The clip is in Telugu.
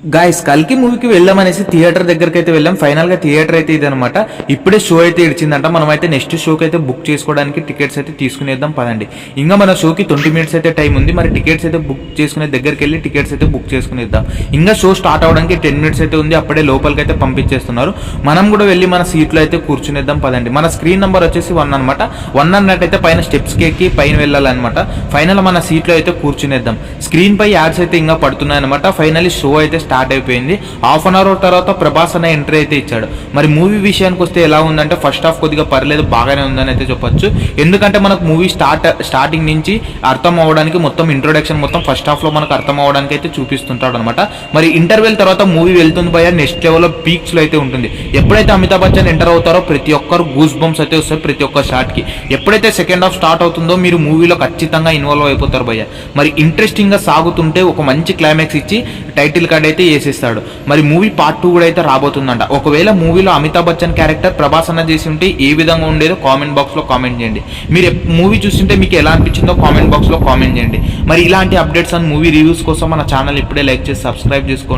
గాయస్ కల్కి మూవీకి వెళ్ళామనేసి థియేటర్ దగ్గరికి అయితే వెళ్ళాం. ఫైనల్ గా థియేటర్ అయితే ఇదనమాట. ఇప్పుడే షో అయితే ఇచ్చిందంట. మనం అయితే నెక్స్ట్ షోకి అయితే బుక్ చేసుకోవడానికి టికెట్స్ అయితే తీసుకునేద్దాం పదండి. ఇంకా మన షోకి 20 minutes అయితే టైం ఉంది. మరి టికెట్స్ అయితే బుక్ చేసుకునే దగ్గరికి వెళ్ళి టికెట్స్ అయితే బుక్ చేసుకునేద్దాం. ఇంకా షో స్టార్ట్ అవడానికి 10 minutes అయితే ఉంది. అప్పుడే లోపలికి అయితే పంపించేస్తున్నారు. మనం కూడా వెళ్ళి మన సీట్లో అయితే కూర్చునేద్దాం పదండి. మన స్క్రీన్ నెంబర్ వచ్చేసి 1 అనమాట. 1 అన్నట్టయితే పైన స్టెప్స్ ఎక్కి పైన వెళ్ళాలన్నమాట. ఫైనల్ మన సీట్లో అయితే కూర్చునేద్దాం. స్క్రీన్ పై యాడ్స్ అయితే ఇంకా పడుతున్నాయి అనమాట. ఫైనల్లీ షో అయితే స్టార్ట్ అయిపోయింది. హాఫ్ అన్ అవర్ తర్వాత ప్రభాస్ అనే ఎంట్రీ అయితే ఇచ్చాడు. మరి మూవీ విషయానికి వస్తే ఎలా ఉందంటే ఫస్ట్ హాఫ్ కొద్దిగా పర్లేదు, బాగానే ఉందని అయితే చెప్పొచ్చు. ఎందుకంటే మనకు మూవీ స్టార్టింగ్ నుంచి అర్థం అవ్వడానికి మొత్తం ఇంట్రొడక్షన్ మొత్తం ఫస్ట్ హాఫ్ లో మనకు అర్థం అవ్వడానికి అయితే చూపిస్తుంటాడు అనమాట. మరి ఇంటర్వెల్ తర్వాత మూవీ వెళ్తుంది భయ నెక్స్ట్ లెవెల్ పీక్స్ లో అయితే ఉంటుంది. ఎప్పుడైతే అమితాబ్ బచ్చన్ ఎంటర్ అవుతారో ప్రతి ఒక్కరు గూస్ బంప్స్ అయితే వస్తాయి ప్రతి ఒక్క షాట్ కి. ఎప్పుడైతే సెకండ్ హాఫ్ స్టార్ట్ అవుతుందో మీరు మూవీలో ఖచ్చితంగా ఇన్వాల్వ్ అయిపోతారు భయ్య. మరి ఇంట్రెస్టింగ్ గా సాగుతుంటే ఒక మంచి క్లైమాక్స్ ఇచ్చి టైటిల్ కార్డ్ అయితే వేసేస్తాడు. మరి మూవీ పార్ట్ 2 కూడా అయితే రాబోతుందంట. ఒకవేళ మూవీలో అమితాబ్ బచ్చన్ క్యారెక్టర్ ప్రభాస్ అన్న చేసి ఉంటే ఏ విధంగా ఉండేదో కామెంట్ బాక్స్ లో కామెంట్ చేయండి. మీరు మూవీ చూస్తుంటే మీకు ఎలా అనిపించిందో కామెంట్ బాక్స్ లో కామెంట్ చేయండి. మరి ఇలాంటి అప్డేట్స్ అండ్ మూవీ రివ్యూస్ కోసం మన ఛానల్ ఇప్పుడే లైక్ చేసి సబ్స్క్రైబ్ చేసుకోండి.